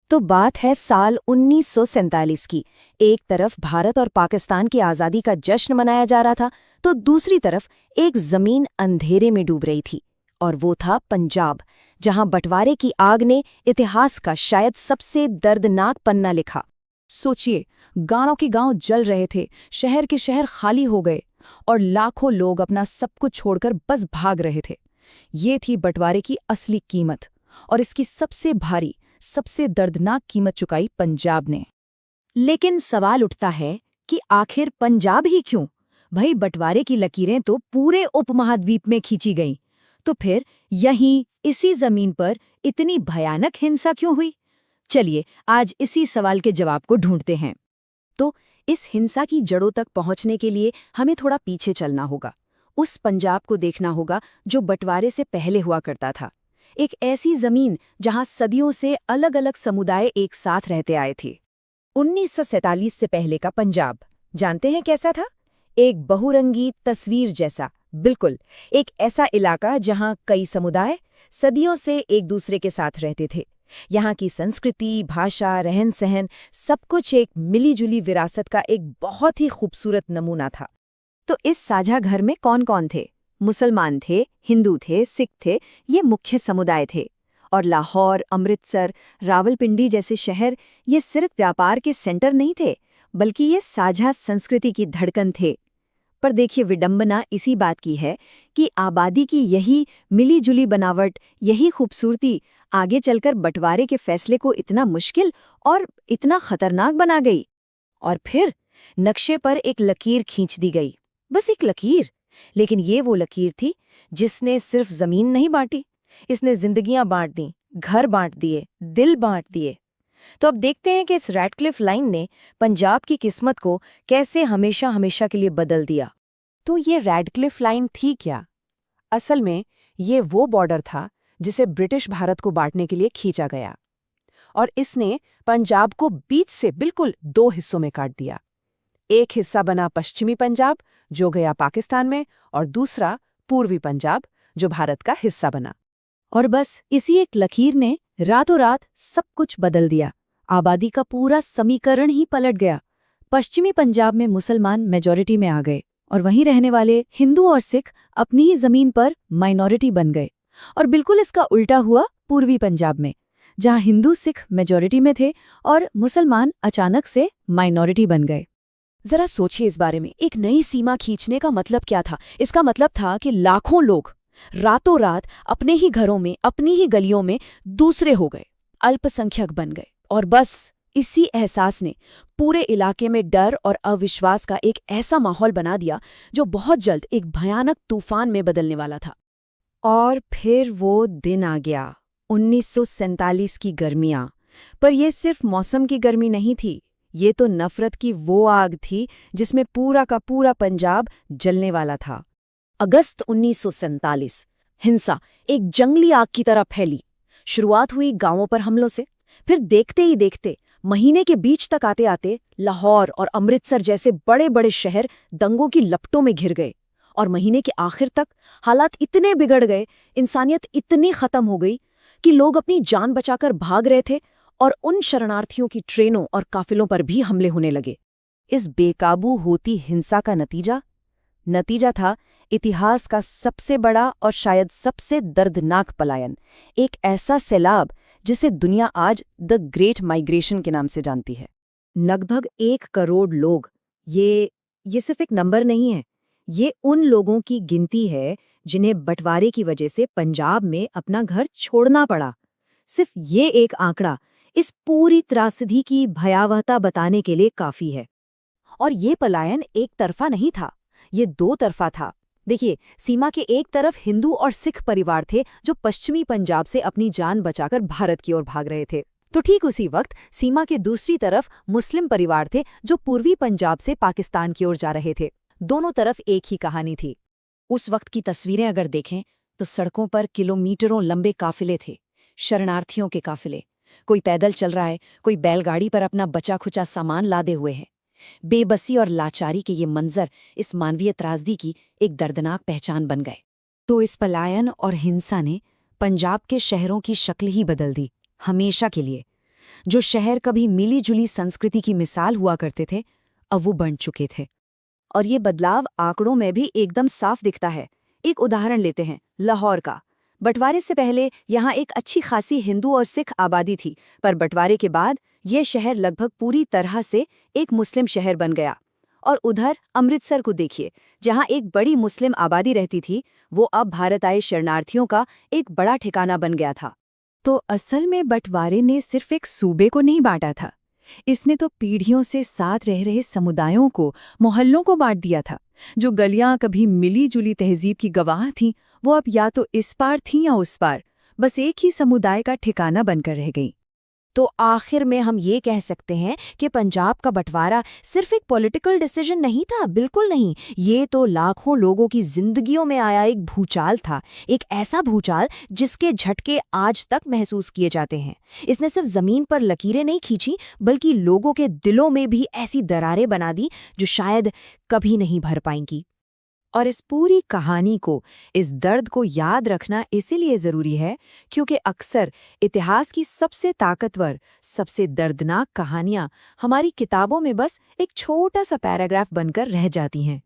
तो बात है साल 1947 की। एक तरफ भारत और पाकिस्तान की आज़ादी का जश्न मनाया जा रहा था, तो दूसरी तरफ एक जमीन अंधेरे में डूब रही थी। और वो था पंजाब, जहां बंटवारे की आग ने इतिहास का शायद सबसे दर्दनाक पन्ना लिखा। सोचिए, गांवों के गांव जल रहे थे, शहर के शहर खाली हो गए और लाखों लोग अपना सब कुछ छोड़कर बस भाग रहे थे। ये थी बंटवारे की असली कीमत, और इसकी सबसे भारी, सबसे दर्दनाक कीमत चुकाई पंजाब ने। लेकिन सवाल उठता है कि आखिर पंजाब ही क्यों? भाई, बंटवारे की लकीरें तो पूरे उपमहाद्वीप में खींची गईं। तो फिर यहीं इसी जमीन पर इतनी भयानक हिंसा क्यों हुई? चलिए आज इसी सवाल के जवाब को ढूंढते हैं। तो इस हिंसा की जड़ों तक पहुंचने के लिए हमें थोड़ा पीछे चलना होगा। उस पंजाब को देखना होगा जो बंटवारे से पहले हुआ करता था। एक ऐसी जमीन जहां सदियों से अलग अलग समुदाय एक साथ रहते आए थे। 1947 से पहले का पंजाब जानते हैं कैसा था? एक बहुरंगी तस्वीर जैसा। बिल्कुल, एक ऐसा इलाका जहां कई समुदाय सदियों से एक दूसरे के साथ रहते थे। यहाँ की संस्कृति, भाषा, रहन-सहन सब कुछ एक मिली-जुली विरासत का एक बहुत ही खूबसूरत नमूना था। तो इस साझा घर में कौन-कौन थे? मुसलमान थे, हिंदू थे, सिख थे, ये मुख्य समुदाय थे। और लाहौर, अमृतसर, रावलपिंडी जैसे शहर ये सिर्फ व्यापार के सेंटर नहीं थे, बल्कि ये साझा संस्कृति की धड़कन थे। पर देखिए, विडंबना इसी बात की है कि आबादी की यही मिली-जुली बनावट, यही खूबसूरती आगे चलकर बंटवारे के फैसले को इतना मुश्किल और इतना खतरनाक बना गई। और फिर नक्शे पर एक लकीर खींच दी गई। बस एक लकीर, लेकिन ये वो लकीर थी जिसने सिर्फ जमीन नहीं बांटी, इसने जिंदगियां बांट दी, घर बांट दिए, दिल बांट दिए। तो अब देखते हैं कि इस रैडक्लिफ लाइन ने पंजाब की किस्मत को कैसे हमेशा हमेशा के लिए बदल दिया। तो ये रैडक्लिफ लाइन थी क्या? असल में ये वो बॉर्डर था जिसे ब्रिटिश भारत को बांटने के लिए खींचा गया, और इसने पंजाब को बीच से बिल्कुल दो हिस्सों में काट दिया। एक हिस्सा बना पश्चिमी पंजाब, जो गया पाकिस्तान में, और दूसरा पूर्वी पंजाब, जो भारत का हिस्सा बना। और बस इसी एक लकीर ने रातों रात सब कुछ बदल दिया। आबादी का पूरा समीकरण ही पलट गया। पश्चिमी पंजाब में मुसलमान मेजॉरिटी में आ गए और वहीं रहने वाले हिंदू और सिख अपनी ही जमीन पर माइनॉरिटी बन गए। और बिल्कुल इसका उल्टा हुआ पूर्वी पंजाब में, जहां हिंदू सिख मेजॉरिटी में थे और मुसलमान अचानक से माइनॉरिटी बन गए। जरा सोचिए इस बारे में। एक नई सीमा खींचने का मतलब क्या था? इसका मतलब था कि लाखों लोग रातों रात अपने ही घरों में, अपनी ही गलियों में दूसरे हो गए, अल्पसंख्यक बन गए। और बस इसी एहसास ने पूरे इलाके में डर और अविश्वास का एक ऐसा माहौल बना दिया जो बहुत जल्द एक भयानक तूफान में बदलने वाला था। और फिर वो दिन आ गया, 1947 की गर्मियां। पर यह सिर्फ मौसम की गर्मी नहीं थी, ये तो नफरत की वो आग थी जिसमें पूरा का पूरा पंजाब जलने वाला था। अगस्त 1947, हिंसा एक जंगली आग की तरह फैली। शुरुआत हुई गांवों पर हमलों से, फिर देखते ही देखते महीने के बीच तक आते आते लाहौर और अमृतसर जैसे बड़े बड़े शहर दंगों की लपटों में घिर गए। और महीने के आखिर तक हालात इतने बिगड़ गए, इंसानियत इतनी खत्म हो गई कि लोग अपनी जान बचाकर भाग रहे थे और उन शरणार्थियों की ट्रेनों और काफिलों पर भी हमले होने लगे। इस बेकाबू होती हिंसा का नतीजा था इतिहास का सबसे बड़ा और शायद सबसे दर्दनाक पलायन। एक ऐसा सैलाब जिसे दुनिया आज द ग्रेट माइग्रेशन के नाम से जानती है। लगभग 1 करोड़ लोग। ये सिर्फ एक नंबर नहीं है, ये उन लोगों की गिनती है जिन्हें बंटवारे की वजह से पंजाब में अपना घर छोड़ना पड़ा। सिर्फ ये एक आंकड़ा इस पूरी त्रासदी की भयावहता बताने के लिए काफी है। और ये पलायन एक तरफा नहीं था, ये 2 तरफा था। देखिए, सीमा के एक तरफ हिंदू और सिख परिवार थे जो पश्चिमी पंजाब से अपनी जान बचाकर भारत की ओर भाग रहे थे। तो ठीक उसी वक्त सीमा के दूसरी तरफ मुस्लिम परिवार थे जो पूर्वी पंजाब से पाकिस्तान की ओर जा रहे थे। दोनों तरफ एक ही कहानी थी। उस वक्त की तस्वीरें अगर देखें तो सड़कों पर किलोमीटरों लंबे काफिले थे, शरणार्थियों के काफिले। कोई पैदल चल रहा है, कोई बैलगाड़ी पर अपना बचा खुचा सामान लादे हुए है। बेबसी और लाचारी के ये मंजर इस मानवीय त्रासदी की एक दर्दनाक पहचान बन गए। तो इस पलायन और हिंसा ने पंजाब के शहरों की शक्ल ही बदल दी, हमेशा के लिए। जो शहर कभी मिली-जुली संस्कृति की मिसाल हुआ करते थे, अब वो बन चुके थे। और ये बदलाव आंकड़ों में भी एकदम साफ दिखता है। एक उदाहरण लेते हैं, लाहौर का। बंटवारे से पहले यहाँ एक अच्छी खासी हिंदू और सिख आबादी थी, पर बंटवारे के बाद ये शहर लगभग पूरी तरह से एक मुस्लिम शहर बन गया। और उधर अमृतसर को देखिए, जहाँ एक बड़ी मुस्लिम आबादी रहती थी, वो अब भारत आए शरणार्थियों का एक बड़ा ठिकाना बन गया था। तो असल में बंटवारे ने सिर्फ एक सूबे को नहीं बांटा था, इसने तो पीढ़ियों से साथ रह रहे समुदायों को, मोहल्लों को बांट दिया था। जो गलियां कभी मिली-जुली तहजीब की गवाह थीं, वो अब या तो इस पार थीं या उस पार, बस एक ही समुदाय का ठिकाना बनकर रह गईं। तो आखिर में हम ये कह सकते हैं कि पंजाब का बंटवारा सिर्फ एक पॉलिटिकल डिसीजन नहीं था, बिल्कुल नहीं। ये तो लाखों लोगों की जिंदगियों में आया एक भूचाल था, एक ऐसा भूचाल जिसके झटके आज तक महसूस किए जाते हैं। इसने सिर्फ जमीन पर लकीरें नहीं खींची, बल्कि लोगों के दिलों में भी ऐसी दरारें बना दी जो शायद कभी नहीं भर पाएंगी। और इस पूरी कहानी को, इस दर्द को याद रखना इसीलिए ज़रूरी है क्योंकि अक्सर इतिहास की सबसे ताकतवर, सबसे दर्दनाक कहानियाँ हमारी किताबों में बस एक छोटा सा पैराग्राफ बनकर रह जाती हैं।